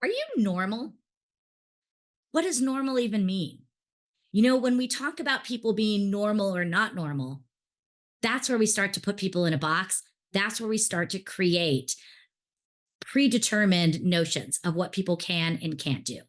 Are you normal? What does normal even mean? When we talk about people being normal or not normal, that's where we start to put people in a box. That's where we start to create predetermined notions of what people can and can't do.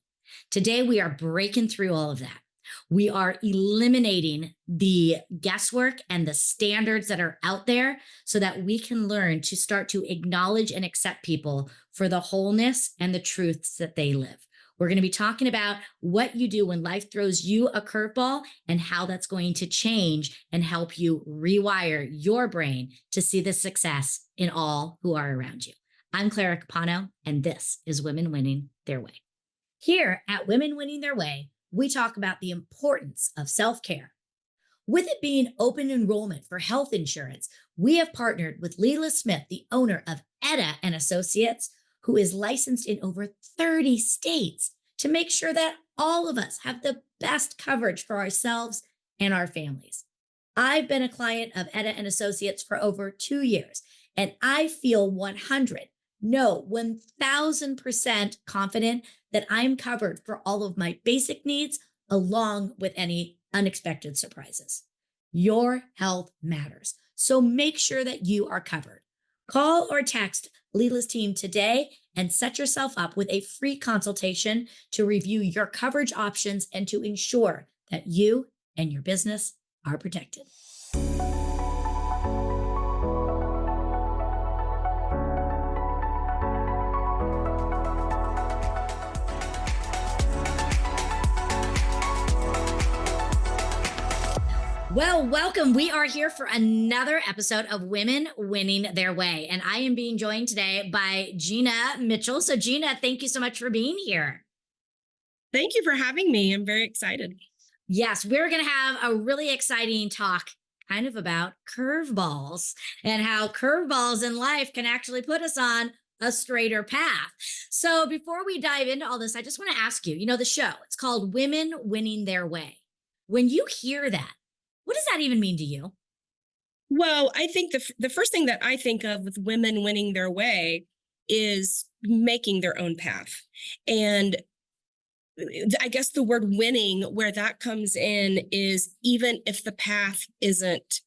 Today, we are breaking through all of that. We are eliminating the guesswork and the standards that are out there so that we can learn to start to acknowledge and accept people for the wholeness and the truths that they live. We're going to be talking about what you do when life throws you a curveball and how that's going to change and help you rewire your brain to see the success in all who are around you. I'm Clara Capano, and this is Women Winning Their Way. Here at Women Winning Their Way, we talk about the importance of self-care. With it being open enrollment for health insurance, we have partnered with Leela Smith, the owner of Etta and Associates, who is licensed in over 30 states, to make sure that all of us have the best coverage for ourselves and our families. I've been a client of Etta and Associates for over 2 years, and I feel 1,000% confident that I'm covered for all of my basic needs, along with any unexpected surprises. Your health matters, so make sure that you are covered. Call or text Leela's team today and set yourself up with a free consultation to review your coverage options and to ensure that you and your business are protected. Well, welcome. We are here for another episode of Women Winning Their Way. And I am being joined today by Gina Mitchell. So Gina, thank you so much for being here. Thank you for having me. I'm very excited. Yes, we're going to have a really exciting talk kind of about curveballs and how curveballs in life can actually put us on a straighter path. So before we dive into all this, I just want to ask you, the show, it's called Women Winning Their Way. When you hear that, what does that even mean to you? Well, I think the first thing that I think of with women winning their way is making their own path. And I guess the word winning, where that comes in, is even if the path isn't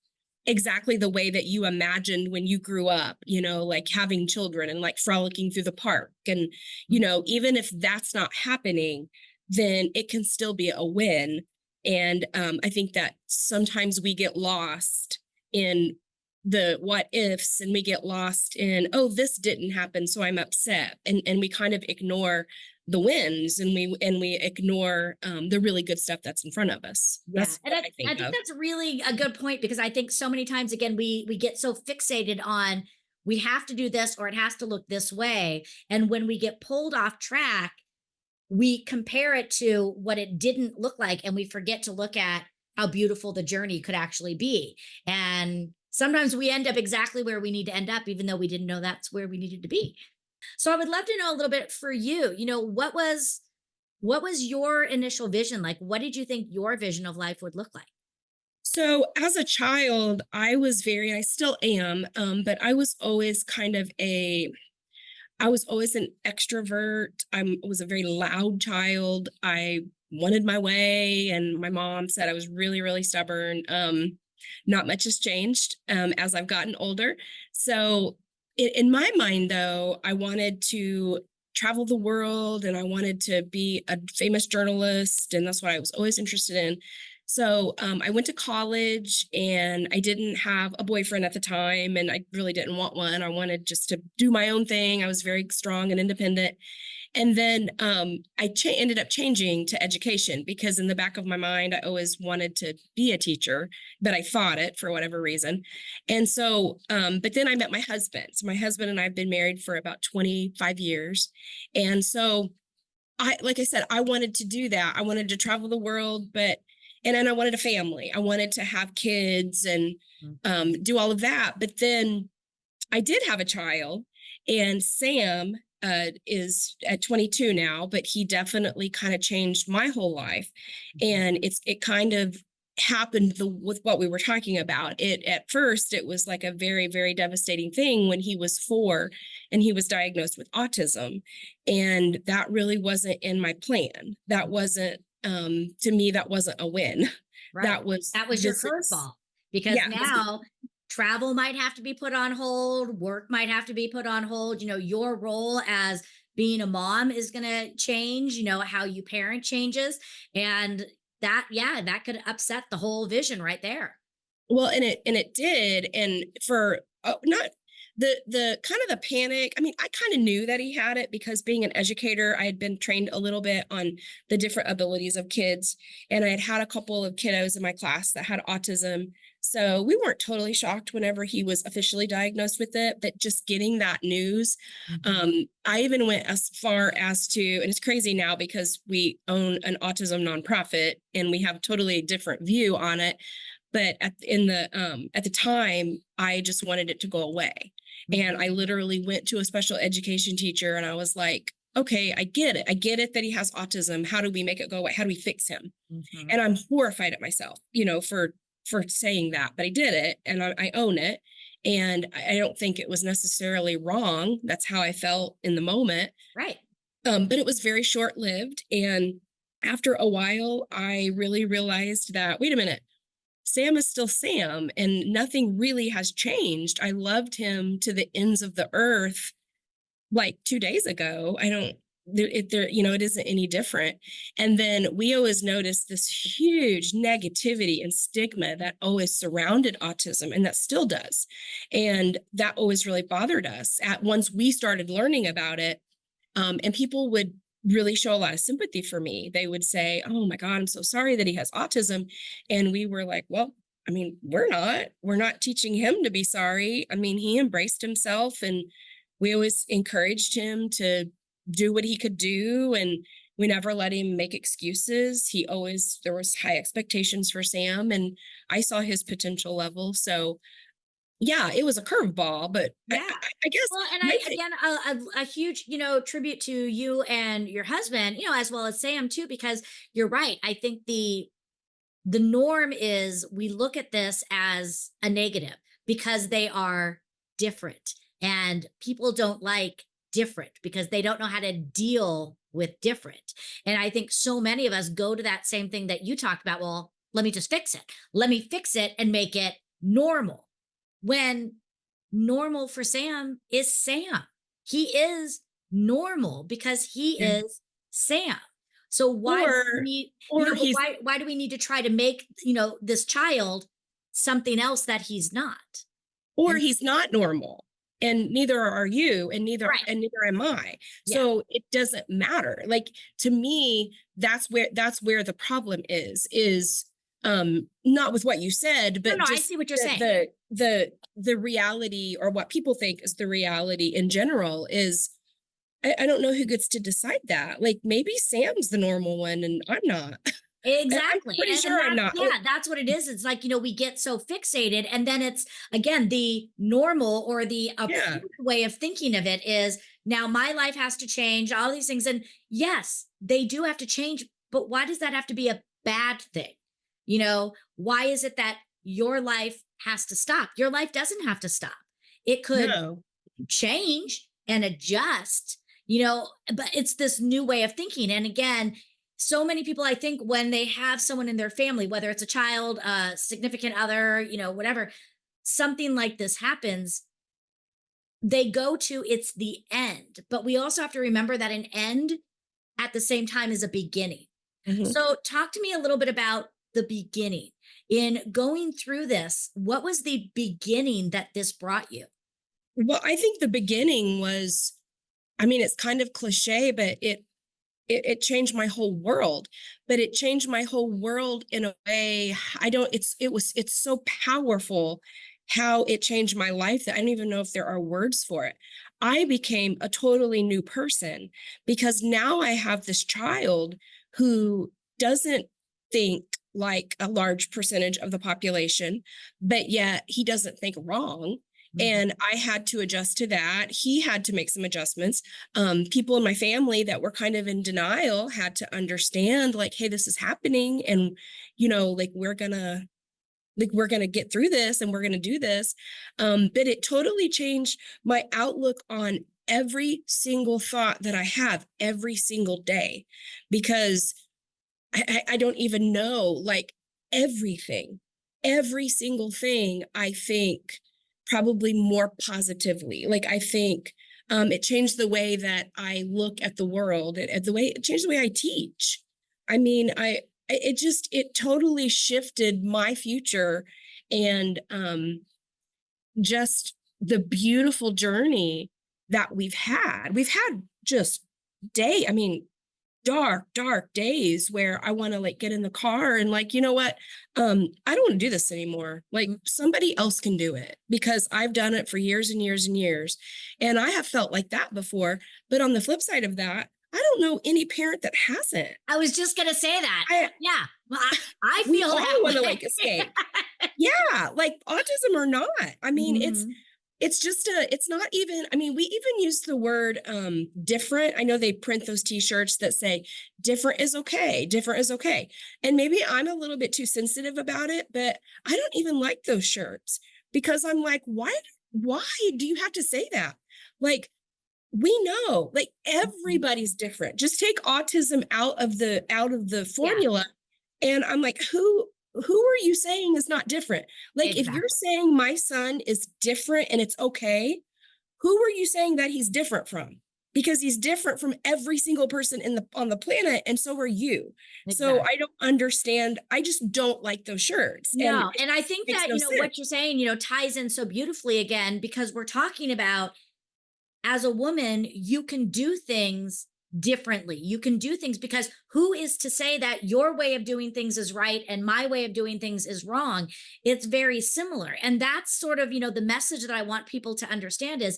exactly the way that you imagined when you grew up, like having children and like frolicking through the park. And, even if that's not happening, then it can still be a win. And I think that sometimes we get lost in the what ifs, and we get lost in, oh, this didn't happen, so I'm upset. And we kind of ignore the wins, and we ignore the really good stuff that's in front of us. Yeah. That's And what I, I I think think of. that's really a good point, because I think so many times, again, we get so fixated on we have to do this or it has to look this way. And when we get pulled off track, we compare it to what it didn't look like, and we forget to look at how beautiful the journey could actually be. And sometimes we end up exactly where we need to end up, even though we didn't know that's where we needed to be. So I would love to know a little bit for you, what was your initial vision? Like, what did you think your vision of life would look like? So as a child, I still am, but I was always I was always an extrovert. I was a very loud child. I wanted my way, and my mom said I was really, really stubborn. Not much has changed as I've gotten older. So, in my mind, though, I wanted to travel the world, and I wanted to be a famous journalist, and that's what I was always interested in. So I went to college, and I didn't have a boyfriend at the time, and I really didn't want one. I wanted just to do my own thing. I was very strong and independent. And then ended up changing to education, because in the back of my mind, I always wanted to be a teacher, but I fought it for whatever reason. And so, but then I met my husband. So my husband and I have been married for about 25 years. And so like I said, I wanted to do that. I wanted to travel the world, and then I wanted a family. I wanted to have kids and Mm. do all of that. But then I did have a child, and Sam is at 22 now, but he definitely kind of changed my whole life. Mhm. And it kind of happened with what we were talking about. It at first it was like a very, very devastating thing when he was 4 and he was diagnosed with autism. And that really wasn't in my plan. That wasn't to me, that wasn't a win. Right. That was That was your this is curveball because yeah, now travel might have to be put on hold, work might have to be put on hold. Your role as being a mom is going to change, how you parent changes. And that, yeah, that could upset the whole vision right there. well, and it did, and for not the kind of the panic. I mean, I kind of knew that he had it because being an educator, I had been trained a little bit on the different abilities of kids, and I had a couple of kiddos in my class that had autism. So we weren't totally shocked whenever he was officially diagnosed with it, but just getting that news, Mhm. I even went as far as to, and it's crazy now because we own an autism nonprofit and we have a totally different view on it, but at the time, I just wanted it to go away. And I Mhm. literally went to a special education teacher and I was like, okay, I get it. I get it that he has autism. How do we make it go away? How do we fix him? Mhm. And I'm horrified at myself, for saying that, but I did it and I own it. And I don't think it was necessarily wrong. That's how I felt in the moment. Right. But it was very short lived. And after a while, I really realized that, wait a minute, Sam is still Sam and nothing really has changed. I loved him to the ends of the earth like 2 days ago. I don't it isn't any different. And then we always noticed this huge negativity and stigma that always surrounded autism and that still does. And that always really bothered us. At once we started learning about it, and people would really show a lot of sympathy for me. They would say, "Oh my God, I'm so sorry that he has autism." And we were like, well, I mean, we're not teaching him to be sorry. I mean, he embraced himself and we always encouraged him to do what he could do. And we never let him make excuses. There was high expectations for Sam and I saw his potential level. So yeah, it was a curveball, but Yeah. I guess Well, and my I thing, again a huge, tribute to you and your husband, as well as Sam too, because you're right. I think the norm is we look at this as a negative because they are different and people don't like different because they don't know how to deal with different. And I think so many of us go to that same thing that you talked about. Well, let me just fix it. Let me fix it and make it normal, when normal for Sam is Sam. He is normal because he yeah. is Sam. So why do we or need, or but he's why do we need to try to make, this child something else that he's not? or And he's not normal and neither are you right. and neither am I. Yeah. So it doesn't matter. Like to me, that's where the problem is not with what you said, No, but no, I just see what you're the saying. the reality or what people think is the reality in general is I don't know who gets to decide that. Like maybe Sam's the normal one and I'm not. And I'm Exactly. pretty And sure I'm that's, not. yeah, that's what it is. It's like, we get so fixated. And then it's, again, the normal or the Yeah. approved way of thinking of it is now my life has to change, all these things. And yes, they do have to change. But why does that have to be a bad thing? Why is it that your life has to stop? Your life doesn't have to stop. It could No. change and adjust, but it's this new way of thinking. And again, so many people, I think, when they have someone in their family, whether it's a child, a significant other, whatever, something like this happens, they go to it's the end. But we also have to remember that an end at the same time is a beginning. Mhm. So, talk to me a little bit about the beginning. In going through this, what was the beginning that this brought you? Well, I think the beginning was, I mean, it's kind of cliche, but it changed my whole world. But it changed my whole world in a way I don't it's so powerful how it changed my life that I don't even know if there are words for it. I became a totally new person because now I have this child who doesn't think like a large percentage of the population, but yet he doesn't think wrong. Mhm. And I had to adjust to that. He had to make some adjustments. People in my family that were kind of in denial had to understand, like, hey, this is happening. And, like we're gonna get through this and we're gonna do this. But it totally changed my outlook on every single thought that I have every single day, because I don't even know, like, everything, every single thing I think probably more positively. Like, I think it changed the way that I look at the world, and the way it changed the way I teach. I mean, it totally shifted my future, and just the beautiful journey that we've had. We've had just I mean, dark days where I want to, like, get in the car and, like, you know what? I don't want to do this anymore. Like, Mm. somebody else can do it, because I've done it for years and years and years. And I have felt like that before. But on the flip side of that, I don't know any parent that hasn't. I was just gonna say that. I Yeah. Well, I We feel all that want to, way. like, escape. Yeah, like, autism or not. I mean, Mhm. it's just it's not even, I mean, we even use the word different. I know they print those t-shirts that say different is okay, different is okay. And maybe I'm a little bit too sensitive about it, but I don't even like those shirts, because I'm like, why do you have to say that? Like, we know, like, Mhm. everybody's different. Just take autism out of the Yeah, formula. And I'm like, who are you saying is not different? Like, if you're exactly. saying my son is different and it's okay, who are you saying that he's different from? Because he's different from every single person on the planet, and so are you. So Exactly. I don't understand. I just don't like those shirts, and No, it and I think makes that, no what sense. you're saying, ties in so beautifully again, because we're talking about, as a woman, you can do things differently. You can do things because who is to say that your way of doing things is right and my way of doing things is wrong? It's very similar. And that's sort of, the message that I want people to understand is,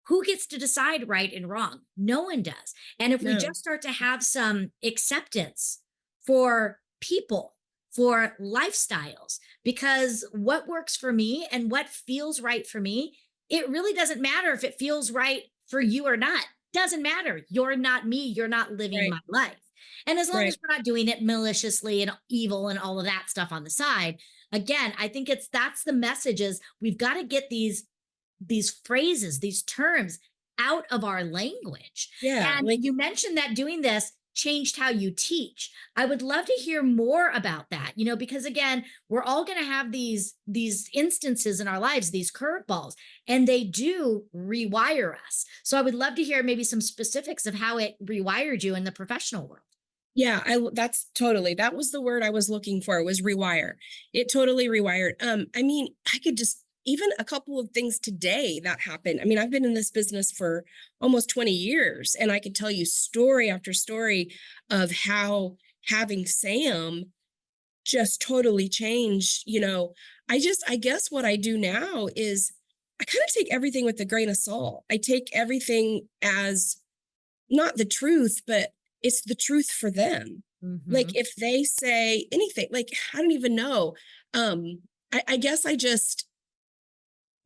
who gets to decide right and wrong? No one does. And if we No, just start to have some acceptance for people, for lifestyles, because what works for me and what feels right for me, it really doesn't matter if it feels right for you or not. Doesn't matter. You're not me. You're not living right, my life. And as long right. as we're not doing it maliciously and evil and all of that stuff on the side, again, I think that's the message is we've got to get these phrases, these terms out of our language. Yeah, And like, you mentioned that doing this changed how you teach. I would love to hear more about that, because again, we're all going to have these instances in our lives, these curveballs, and they do rewire us. So I would love to hear maybe some specifics of how it rewired you in the professional world. yeah, that's totally, that was the word I was looking for, was rewire. It totally rewired. I mean, I could just, even a couple of things today that happened. I mean, I've been in this business for almost 20 years, and I could tell you story after story of how having Sam just totally changed. I guess what I do now is I kind of take everything with a grain of salt. I take everything as not the truth, but it's the truth for them. Like, Mhm. if they say anything, like, I don't even know. I guess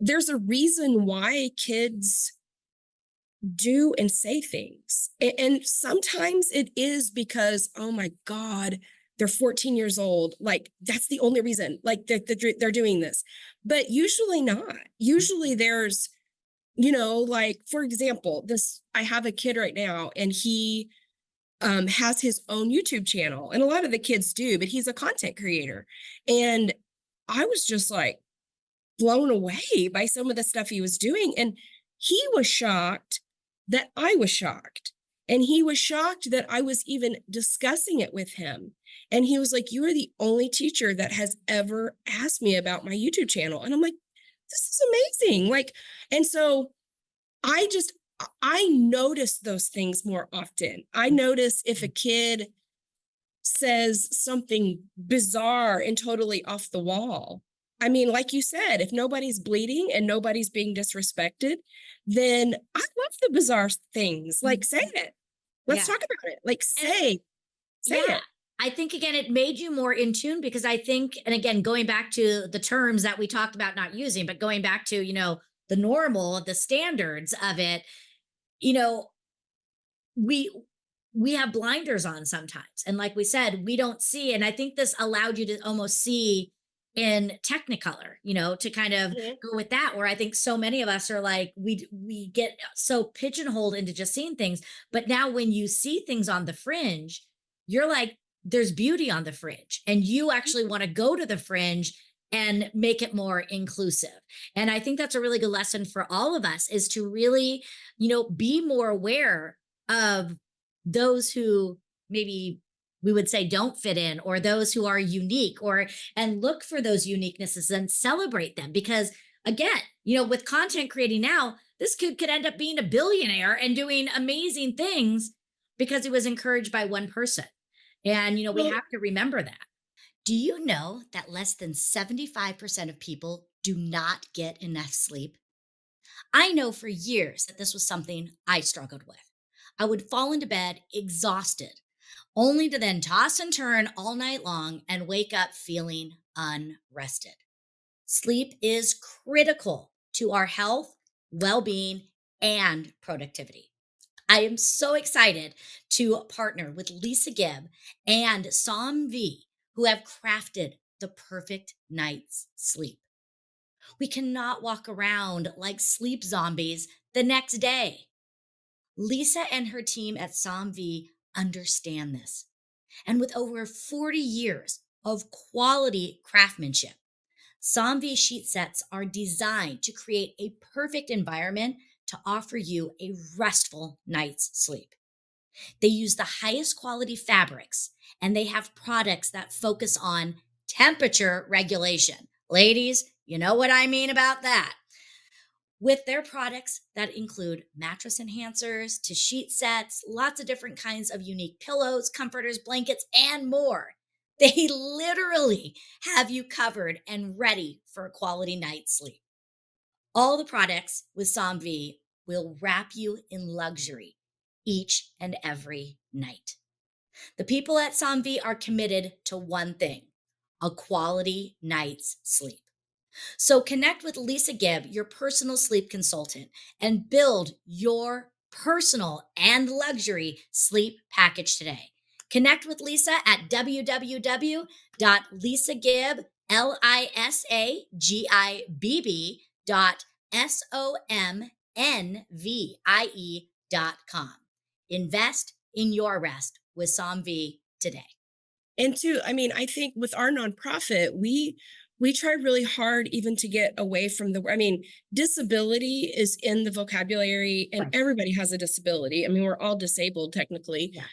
there's a reason why kids do and say things. And sometimes it is because, oh my God, they're 14 years old. Like, that's the only reason, like, they're doing this. But usually not. Usually there's, like, for example, I have a kid right now, and he has his own YouTube channel, and a lot of the kids do, but he's a content creator. And I was just like blown away by some of the stuff he was doing. And he was shocked that I was shocked. And he was shocked that I was even discussing it with him. And he was like, "You are the only teacher that has ever asked me about my YouTube channel." And I'm like, "This is amazing." Like, and so I just I notice those things more often. I notice if a kid says something bizarre and totally off the wall. I mean, like you said, if nobody's bleeding and nobody's being disrespected, then I love the bizarre things. Like, say Mhm. it. Let's Yeah. talk about it. Like, And say yeah, it. I think again, it made you more in tune because I think, and again, going back to the terms that we talked about not using, but going back to, the normal, the standards of it, you know, we we have blinders on sometimes. And like we said, we don't see. And I think this allowed you to almost see in technicolor, to kind of Mhm. go with that, where I think so many of us are like, we get so pigeonholed into just seeing things. But now when you see things on the fringe, you're like, there's beauty on the fringe. And you actually want to go to the fringe and make it more inclusive. And I think that's a really good lesson for all of us, is to really, be more aware of those who maybe we would say don't fit in, or those who are unique, or and look for those uniquenesses and celebrate them. Because again, with content creating now, this kid could end up being a billionaire and doing amazing things because it was encouraged by one person. And we Well, have to remember that. Do you know that less than 75% of people do not get enough sleep? I know for years that this was something I struggled with. I would fall into bed exhausted, only to then toss and turn all night long and wake up feeling unrested. Sleep is critical to our health, well being, and productivity. I am so excited to partner with Lisa Gibb and Som V, who have crafted the perfect night's sleep. We cannot walk around like sleep zombies the next day. Lisa and her team at SomV understand this. And with over 40 years of quality craftsmanship, SomV sheet sets are designed to create a perfect environment to offer you a restful night's sleep. They use the highest quality fabrics, and they have products that focus on temperature regulation. Ladies, you know what I mean about that. With their products that include mattress enhancers to sheet sets, lots of different kinds of unique pillows, comforters, blankets, and more. They literally have you covered and ready for a quality night's sleep. All the products with SomV will wrap you in luxury each and every night. The people at SomV are committed to one thing: a quality night's sleep. So connect with Lisa Gibb, your personal sleep consultant, and build your personal and luxury sleep package today. Connect with Lisa at www.lisagibb.somnvie.com. Invest in your rest with SomV today. and two, I mean, I think with our nonprofit, we try really hard even to get away from I mean, disability is in the vocabulary and Right. everybody has a disability. I mean, we're all disabled technically. Yeah.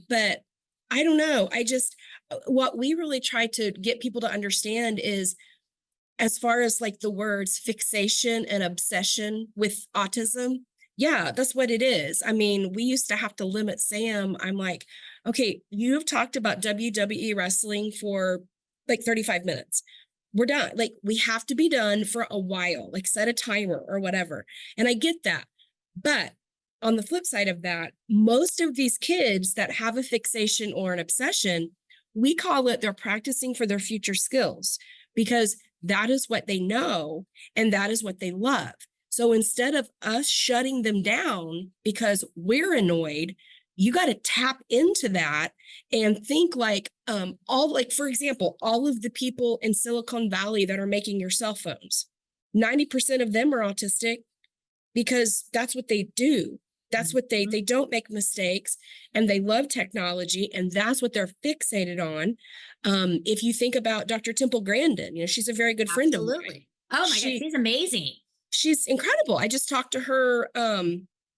But I don't know. What we really try to get people to understand is, as far as like the words fixation and obsession with autism, yeah, that's what it is. I mean, we used to have to limit Sam. I'm like, okay, you've talked about WWE wrestling for like 35 minutes. We're done. Like, we have to be done for a while, like set a timer or whatever. And I get that. But on the flip side of that, most of these kids that have a fixation or an obsession, we call it they're practicing for their future skills, because that is what they know and that is what they love. So instead of us shutting them down because we're annoyed, you got to tap into that and think like, all, like, for example, all of the people in Silicon Valley that are making your cell phones, 90% of them are autistic, because that's what they do. That's what Mhm. they don't make mistakes, and they love technology, and that's what they're fixated on. If you think about Dr. Temple Grandin, she's a very good friend of mine. Absolutely. Oh my God, She she's amazing. she's incredible. I just talked to her,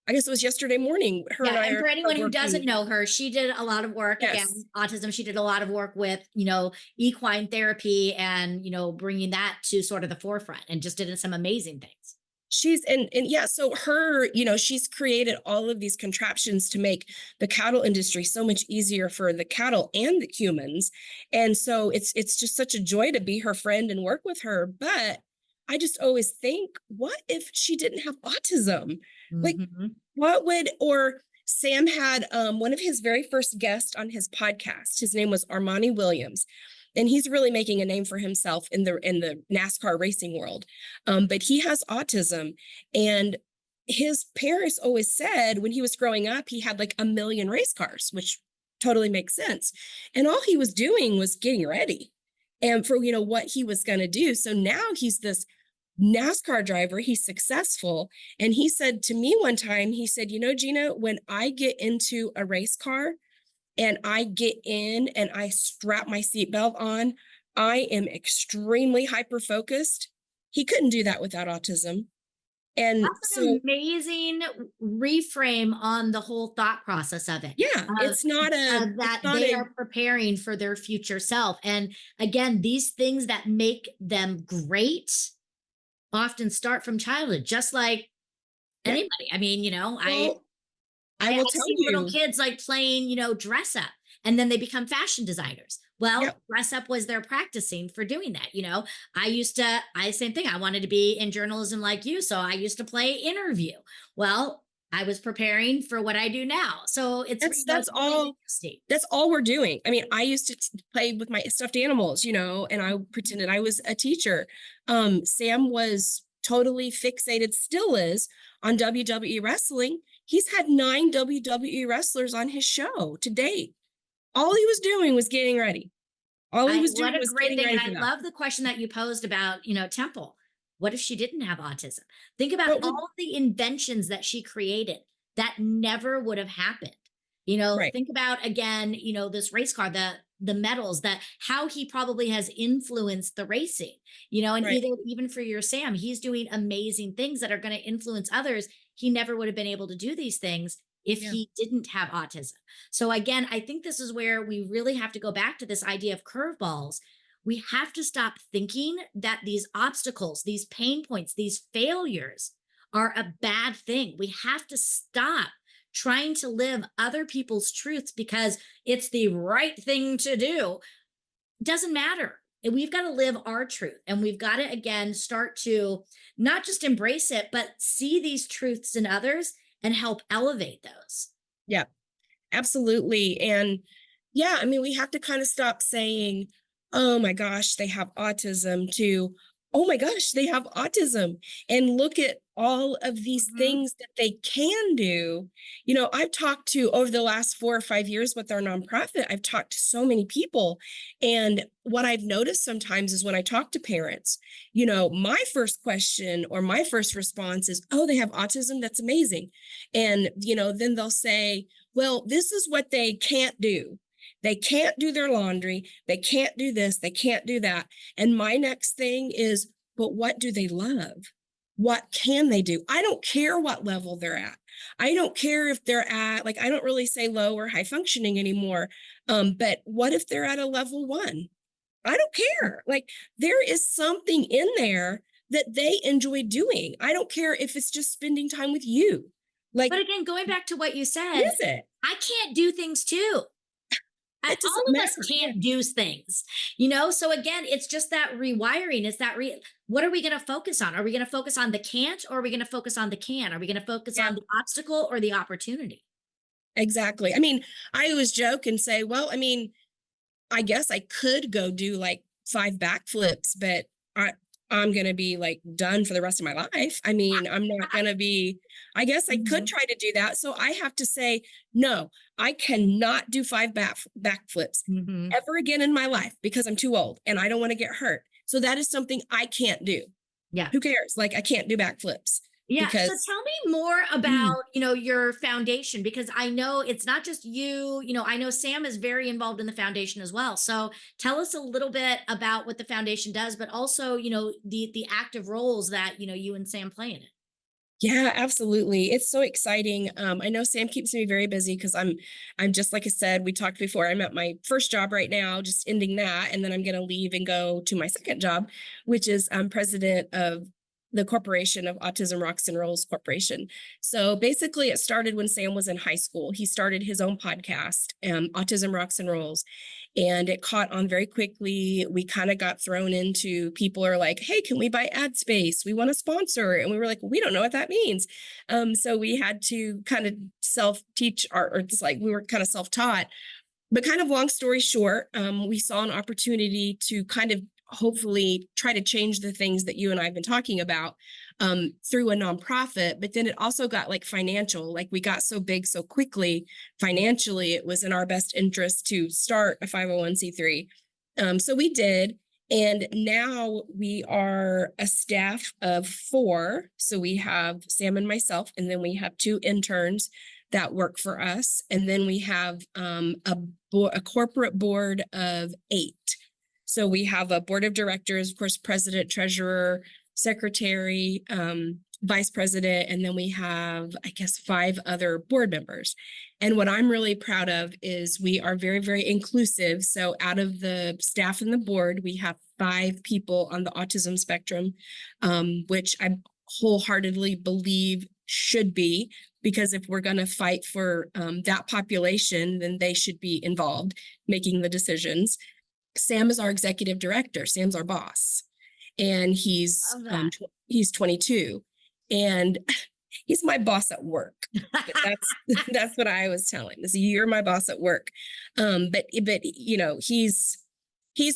I guess it was yesterday morning. Her and Yeah, I and for are anyone who doesn't working. know her, she did a lot of work, Yes. again, autism. She did a lot of work with, equine therapy and, bringing that to sort of the forefront, and just did some amazing things. She's and yeah, so her, she's created all of these contraptions to make the cattle industry so much easier for the cattle and the humans. And so it's just such a joy to be her friend and work with her. But I just always think, what if she didn't have autism? Like, Mhm. what would, or Sam had one of his very first guests on his podcast. His name was Armani Williams, and he's really making a name for himself in the NASCAR racing world. But he has autism, and his parents always said when he was growing up, he had like a million race cars, which totally makes sense. And all he was doing was getting ready and for what he was going to do. So now he's this NASCAR driver, he's successful. And he said to me one time, he said, Gina, when I get into a race car and I get in and I strap my seatbelt on, I am extremely hyper focused. He couldn't do that without autism. And That's an so, amazing reframe on the whole thought process of it. yeah, it's That not they a, are preparing for their future self. And again, these things that make them great often start from childhood, just like yeah, anybody. I mean, well, I I will tell see little you, kids like playing, dress up, and then they become fashion designers. yeah, Well, dress up was their practicing for doing that. Same thing. I wanted to be in journalism like you. So I used to play interview. Well, I was preparing for what I do now. So that's it's that's really all interesting. that's all we're doing. I mean, I used to play with my stuffed animals, and I pretended I was a teacher. Sam was totally fixated, still is, on WWE wrestling. He's had 9 WWE wrestlers on his show to date. All he was doing was getting ready. All he was What doing a was great getting thing. And ready I for that. love the question that you posed about, Temple. What if she didn't have autism? Think about But with all the inventions that she created that never would have happened. right, Think about again, this race car, the medals, that how he probably has influenced the racing, and right, even for your Sam, he's doing amazing things that are going to influence others. He never would have been able to do these things if yeah, he didn't have autism. So again, I think this is where we really have to go back to this idea of curveballs. We have to stop thinking that these obstacles, these pain points, these failures are a bad thing. We have to stop trying to live other people's truths because it's the right thing to do. It doesn't matter. And we've got to live our truth, and we've got to again start to not just embrace it, but see these truths in others and help elevate those. yeah. Absolutely. And yeah, I mean, we have to kind of stop saying, oh my gosh, they have autism, to, oh my gosh, they have autism, and look at all of these Mhm. things that they can do. I've talked to over the last 4 or 5 years with our nonprofit, I've talked to so many people. And what I've noticed sometimes is when I talk to parents, my first question or my first response is, oh, they have autism. That's amazing. And, then they'll say, well, this is what they can't do. They can't do their laundry. They can't do this. They can't do that. And my next thing is, but what do they love? What can they do? I don't care what level they're at. I don't care if they're at, like, I don't really say low or high functioning anymore. But what if they're at a level 1? I don't care. Like, there is something in there that they enjoy doing. I don't care if it's just spending time with you. But Like, again, going back to what you what said, is it? I can't do things too. It All doesn't of us matter. Yeah. can't do things, So again, it's just that rewiring. It's that what are we going to focus on? Are we going to focus on the can't, or are we going to focus on the can? Are we going to focus Yeah, on the obstacle or the opportunity? exactly. I mean, I always joke and say, well, I mean, I guess I could go do like 5 backflips, but I'm going to be like done for the rest of my life. I mean, I'm not going to be, I guess I could Mhm. try to do that. So I have to say, no, I cannot do 5 backflips Mhm. ever again in my life because I'm too old and I don't want to get hurt. So that is something I can't do. Yeah. Who cares? Like, I can't do backflips Yeah. So because, tell me more mm, about, your foundation, because I know it's not just you, I know Sam is very involved in the foundation as well. So tell us a little bit about what the foundation does, but also, the active roles that, you and Sam play in it. yeah, absolutely. It's so exciting. I know Sam keeps me very busy because I'm just like I said, we talked before. I'm at my first job right now, just ending that, and then I'm going to leave and go to my second job, which is president of the corporation of Autism Rocks and Rolls Corporation. So basically, it started when Sam was in high school. He started his own podcast, Autism Rocks and Rolls, and it caught on very quickly. We kind of got thrown into, people are like, hey, can we buy ad space? We want to sponsor. And we were like, we don't know what that means. So we had to kind of self-teach, or it's like we were kind of self-taught. But kind of long story short, we saw an opportunity to kind of hopefully try to change the things that you and I have been talking about, through a nonprofit. But then it also got like financial, like we got so big so quickly financially, it was in our best interest to start a 501c3. So we did. And now we are a staff of 4. So we have Sam and myself, and then we have 2 interns that work for us. And then we have a corporate board of 8. So we have a board of directors, of course, president, treasurer, secretary, vice president, and then we have, I guess, 5 other board members. And what I'm really proud of is we are very, very inclusive. So out of the staff and the board, we have 5 people on the autism spectrum, which I wholeheartedly believe should be, because if we're going to fight for that population, then they should be involved making the decisions. Sam is our executive director. Sam's our boss, and he's Love that. he's 22, and he's my boss at work. That's what I always tell him, is you're my boss at work. But you know, he's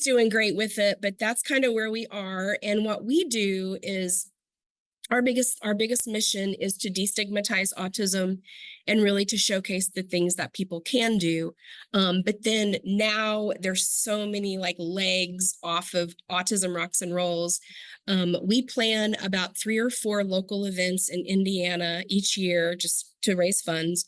doing great with it. But that's kind of where we are, and what we do is our biggest mission is to destigmatize autism and really to showcase the things that people can do. But then now there's so many like legs off of Autism Rocks and Rolls. We plan about 3 or 4 local events in Indiana each year just to raise funds.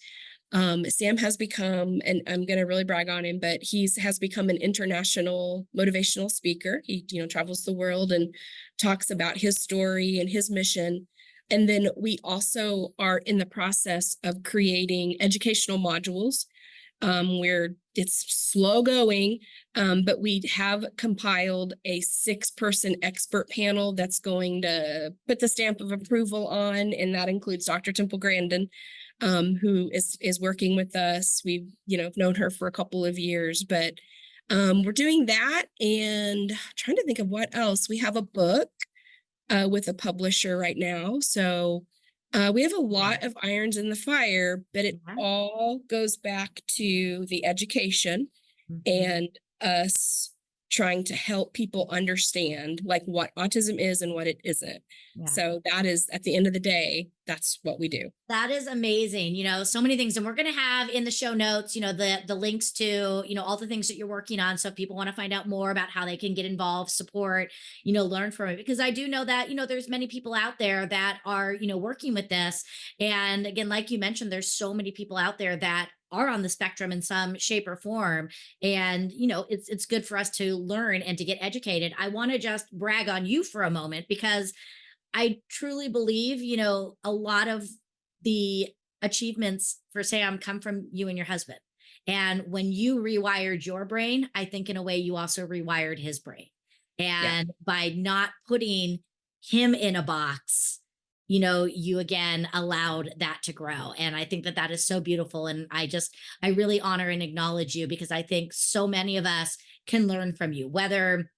Sam has become, and I'm going to really brag on him, but has become an international motivational speaker. He, travels the world and talks about his story and his mission. And then we also are in the process of creating educational modules, where it's slow going, but we have compiled a 6-person expert panel that's going to put the stamp of approval on, and that includes Dr. Temple Grandin, who is working with us. We've, known her for a couple of years, but we're doing that, and trying to think of what else. We have a book with a publisher right now. So we have a lot of irons in the fire, but it all goes back to the education and us trying to help people understand like what autism is and what it isn't. Yeah. So that is, at the end of the day, that's what we do. That is amazing. So many things. And we're going to have in the show notes, the links to, all the things that you're working on. So if people want to find out more about how they can get involved, support, learn from it, because I do know that, there's many people out there that are, working with this. And again, like you mentioned, there's so many people out there that are on the spectrum in some shape or form. And, it's good for us to learn and to get educated. I want to just brag on you for a moment, because I truly believe, a lot of the achievements for Sam come from you and your husband. And when you rewired your brain, I think in a way you also rewired his brain. And by not putting him in a box, you again allowed that to grow. And I think that that is so beautiful. And I really honor and acknowledge you, because I think so many of us can learn from you, whether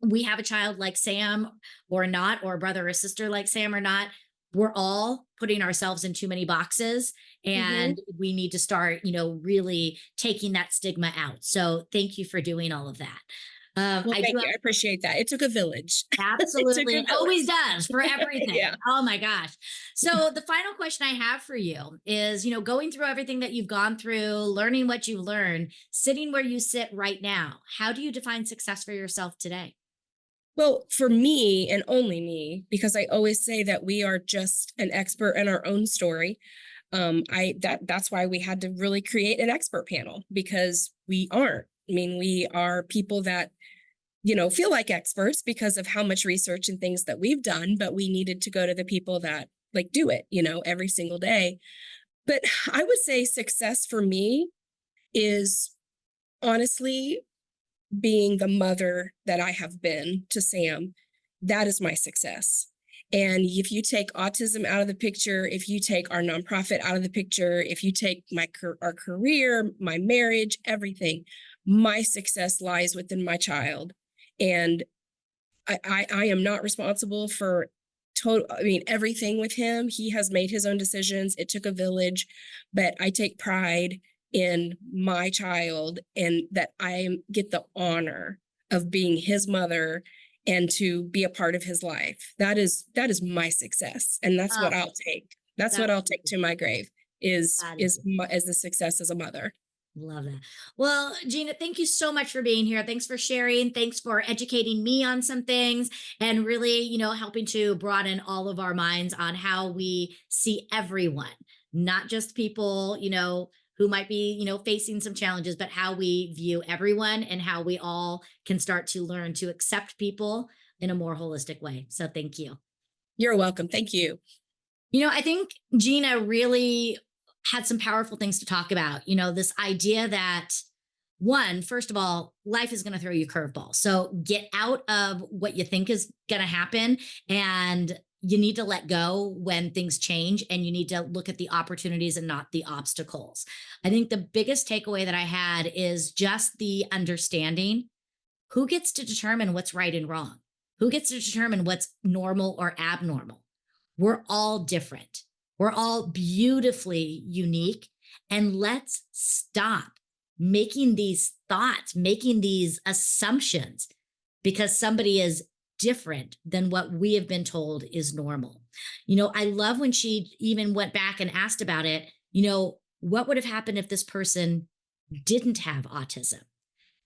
we have a child like Sam or not, or a brother or sister like Sam or not. We're all putting ourselves in too many boxes, and we need to start, really taking that stigma out. So thank you for doing all of that. Well, thank you. I appreciate that. It took a village. Absolutely. It always does for everything. Yeah. Oh my gosh. So the final question I have for you is, going through everything that you've gone through, learning what you've learned, sitting where you sit right now, how do you define success for yourself today? Well, for me, and only me, because I always say that we are just an expert in our own story. That's why we had to really create an expert panel, because we aren't. I mean, we are people that, feel like experts because of how much research and things that we've done, but we needed to go to the people that like do it, every single day. But I would say success for me is honestly being the mother that I have been to Sam. That is my success. And if you take autism out of the picture, if you take our nonprofit out of the picture, if you take our career, my marriage, everything, my success lies within my child. And I am not responsible for everything with him. He has made his own decisions. It took a village, but I take pride in my child and that I get the honor of being his mother and to be a part of his life. That is my success. And that's Oh, what I'll take. That's what that I'll take to my grave is that is my, as the success as a mother. Love that. Well, Gina, thank you so much for being here. Thanks for sharing. Thanks for educating me on some things and really, helping to broaden all of our minds on how we see everyone, not just people, who might be, facing some challenges, but how we view everyone and how we all can start to learn to accept people in a more holistic way. So thank you. You're welcome. Thank you. I think Gina really had some powerful things to talk about. This idea that one, first of all, life is going to throw you curveballs. So get out of what you think is going to happen, and you need to let go when things change, and you need to look at the opportunities and not the obstacles. I think the biggest takeaway that I had is just the understanding who gets to determine what's right and wrong, who gets to determine what's normal or abnormal. We're all different. We're all beautifully unique. And let's stop making these thoughts, making these assumptions because somebody is different than what we have been told is normal. I love when she even went back and asked about it, what would have happened if this person didn't have autism?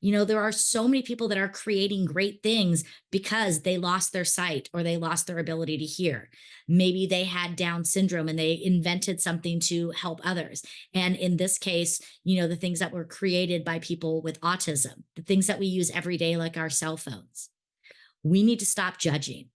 There are so many people that are creating great things because they lost their sight or they lost their ability to hear. Maybe they had Down syndrome and they invented something to help others. And in this case, the things that were created by people with autism, the things that we use every day, like our cell phones. We need to stop judging,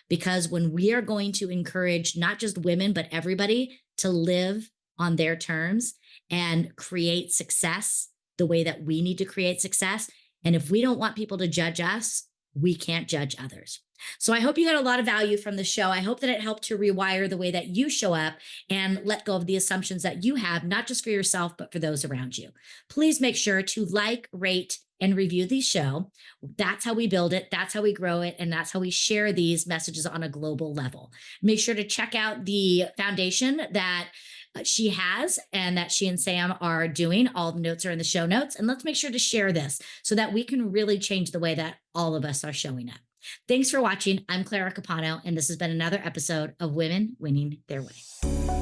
because when we are going to encourage not just women, but everybody to live on their terms and create success the way that we need to create success. And if we don't want people to judge us, we can't judge others. So I hope you got a lot of value from the show. I hope that it helped to rewire the way that you show up and let go of the assumptions that you have, not just for yourself, but for those around you. Please make sure to like, rate, and review the show. That's how we build it. That's how we grow it. And that's how we share these messages on a global level. Make sure to check out the foundation that she has and that she and Sam are doing. All the notes are in the show notes. And let's make sure to share this so that we can really change the way that all of us are showing up. Thanks for watching. I'm Clara Capano, and this has been another episode of Women Winning Their Way.